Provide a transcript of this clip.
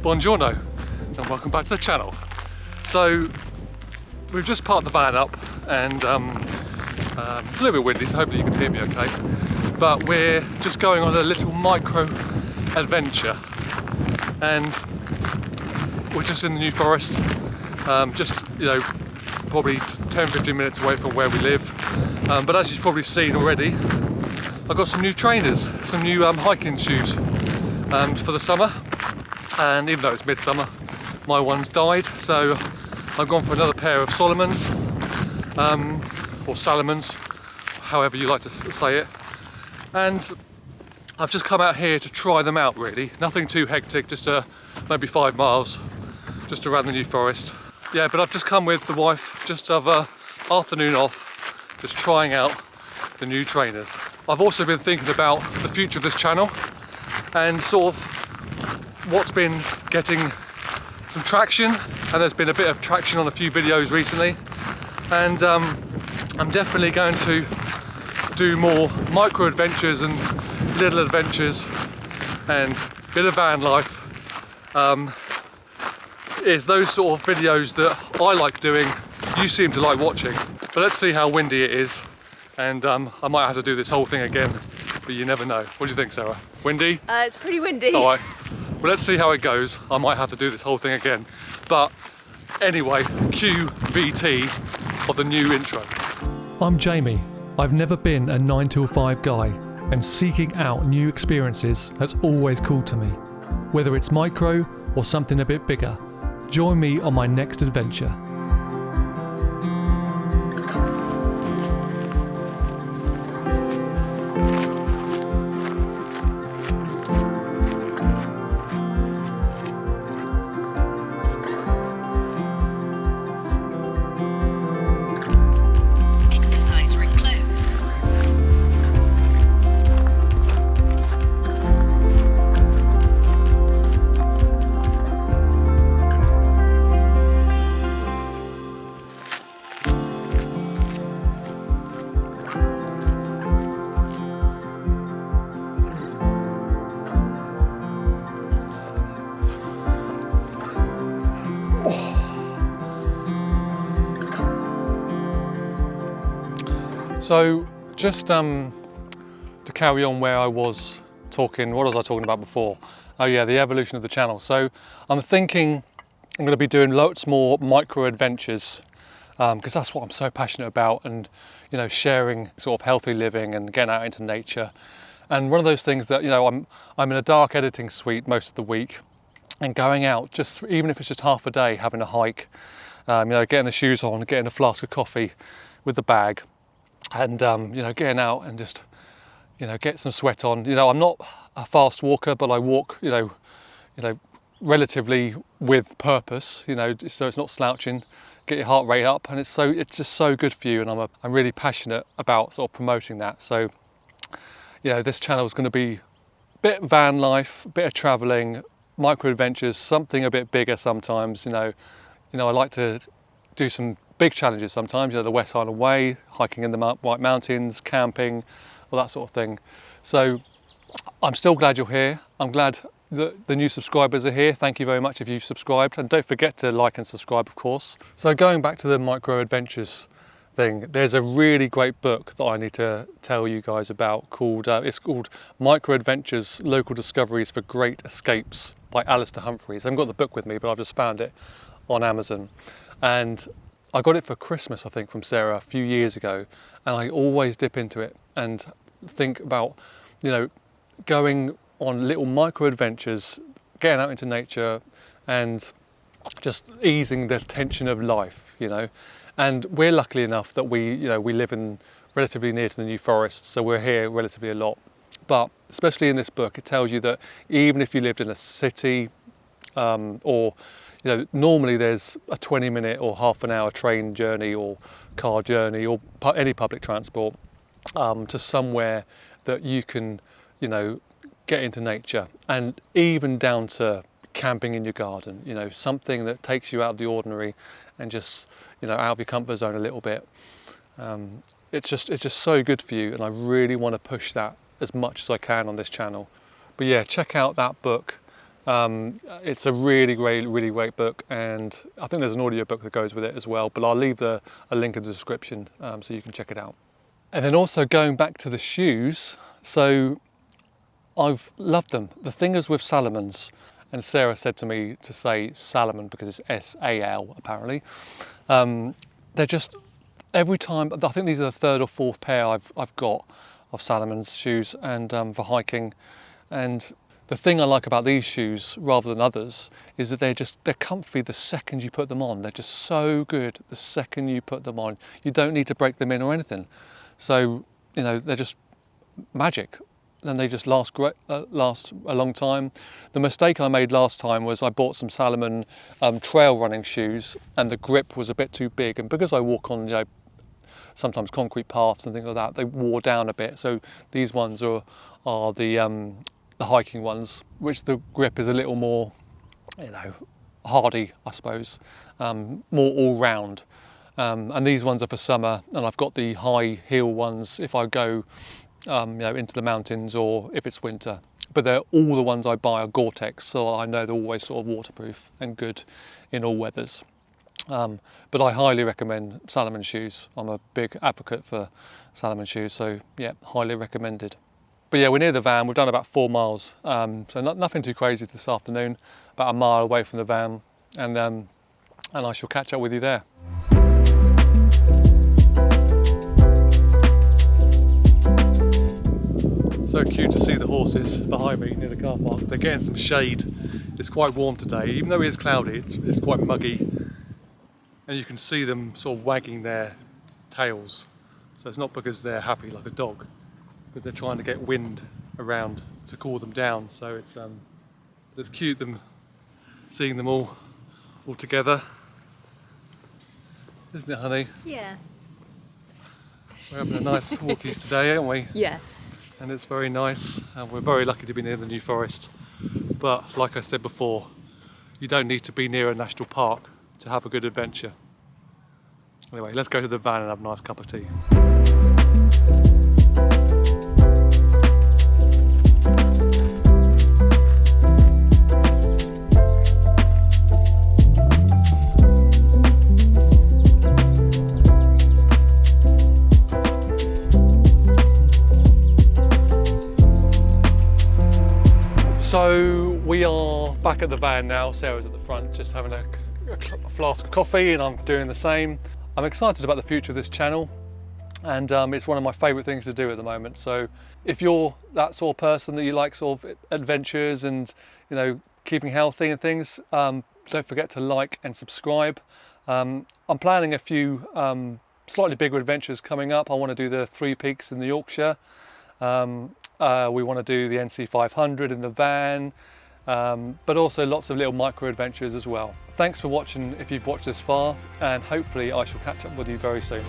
Buongiorno and welcome back to the channel. So we've just parked the van up and it's a little bit windy, so hopefully you can hear me okay. But we're just going on a little micro adventure and we're just in the New Forest, just probably 10-15 minutes away from where we live. But as you've probably seen already, I've got some new trainers, some new hiking shoes for the summer. And even though it's midsummer, my one's died, so I've gone for another pair of Salomons, or Salomons, however you like to say it. And I've just come out here to try them out really. Nothing too hectic, just maybe 5 miles, just around the New Forest. Yeah, but I've just come with the wife, just have an afternoon off, just trying out the new trainers. I've also been thinking about the future of this channel and sort of what's been getting some traction, and there's been a bit of traction on a few videos recently, and I'm definitely going to do more micro adventures and little adventures and a bit of van life. Is those sort of videos that I like doing, you seem to like watching. But let's see how windy it is, and I might have to do this whole thing again, but you never know. What do you think, Sarah? Windy? It's pretty windy. All right. Well, let's see how it goes. I might have to do this whole thing again. But anyway, QVT of the new intro. I'm Jamie. I've never been a 9 till 5 guy, and seeking out new experiences has always called to me. Whether it's micro or something a bit bigger, join me on my next adventure. So just to carry on where I was talking, what was I talking about before? Oh yeah, the evolution of the channel. So I'm thinking I'm going to be doing lots more micro adventures because that's what I'm so passionate about, and sharing sort of healthy living and getting out into nature. And one of those things that I'm in a dark editing suite most of the week, and going out, just even if it's just half a day, having a hike, getting the shoes on, getting a flask of coffee with the bag. And getting out and just get some sweat on. I'm not a fast walker, but I walk relatively with purpose, so it's not slouching. Get your heart rate up, and it's just so good for you, and I'm really passionate about sort of promoting that. So this channel is going to be a bit van life, a bit of traveling, micro adventures, something a bit bigger sometimes. I like to do some big challenges sometimes, the West Highland Way, hiking in the White Mountains, camping, all that sort of thing. So I'm still glad you're here. I'm glad that the new subscribers are here. Thank you very much if you've subscribed, and don't forget to like and subscribe, of course. So going back to the micro adventures thing, there's a really great book that I need to tell you guys about called it's called Micro Adventures: Local Discoveries for Great Escapes by Alistair Humphreys. I haven't got the book with me, but I've just found it on Amazon, and I got it for Christmas, I think, from Sarah a few years ago, and I always dip into it and think about, going on little micro adventures, getting out into nature, and just easing the tension of life, And we're lucky enough that we live in relatively near to the New Forest, so we're here relatively a lot. But especially in this book, it tells you that even if you lived in a city, or normally there's a 20-minute or half an hour train journey or car journey or any public transport to somewhere that you can, get into nature, and even down to camping in your garden, something that takes you out of the ordinary and just, out of your comfort zone a little bit. It's just so good for you, and I really want to push that as much as I can on this channel. But yeah, check out that book, It's a really great book, and I think there's an audio book that goes with it as well, but I'll leave a link in the description so you can check it out. And then also going back to the shoes, so I've loved them. The thing is with Salomons, and Sarah said to me to say Salomon because it's S-A-L apparently, they're just, every time, I think these are the third or fourth pair I've got of Salomons shoes, and for hiking. And the thing I like about these shoes rather than others is that they're comfy the second you put them on. They're just so good the second you put them on. You don't need to break them in or anything. So, you know, they're just magic, and they just last last a long time. The mistake I made last time was I bought some Salomon trail running shoes, and the grip was a bit too big, and because I walk on, you know, sometimes concrete paths and things like that, they wore down a bit. So these ones are the hiking ones, which the grip is a little more, you know, hardy, I suppose, more all round. And these ones are for summer, and I've got the high heel ones if I go you know, into the mountains or if it's winter. But all the ones I buy are Gore-Tex, so I know they're always sort of waterproof and good in all weathers. But I highly recommend Salomon shoes. I'm a big advocate for Salomon shoes, so yeah, highly recommended. But yeah, we're near the van. We've done about 4 miles, so nothing too crazy this afternoon. About a mile away from the van, and I shall catch up with you there. So cute to see the horses behind me near the car park. They're getting some shade. It's quite warm today, even though it is cloudy. It's quite muggy, and you can see them sort of wagging their tails. So it's not because they're happy like a dog, but they're trying to get wind around to cool them down. So it's cute seeing them all together, isn't it, honey? Yeah. We're having a nice walkies today, aren't we? Yeah. And it's very nice, and we're very lucky to be near the New Forest. But like I said before, you don't need to be near a national park to have a good adventure. Anyway, let's go to the van and have a nice cup of tea. So we are back at the van now. Sarah's at the front just having a flask of coffee, and I'm doing the same. I'm excited about the future of this channel, and it's one of my favourite things to do at the moment. So if you're that sort of person that you like sort of adventures and, you know, keeping healthy and things, don't forget to like and subscribe. I'm planning a few slightly bigger adventures coming up. I want to do the 3 Peaks in the Yorkshire. We want to do the NC 500 in the van, but also lots of little micro adventures as well. Thanks for watching if you've watched this far, and hopefully I shall catch up with you very soon.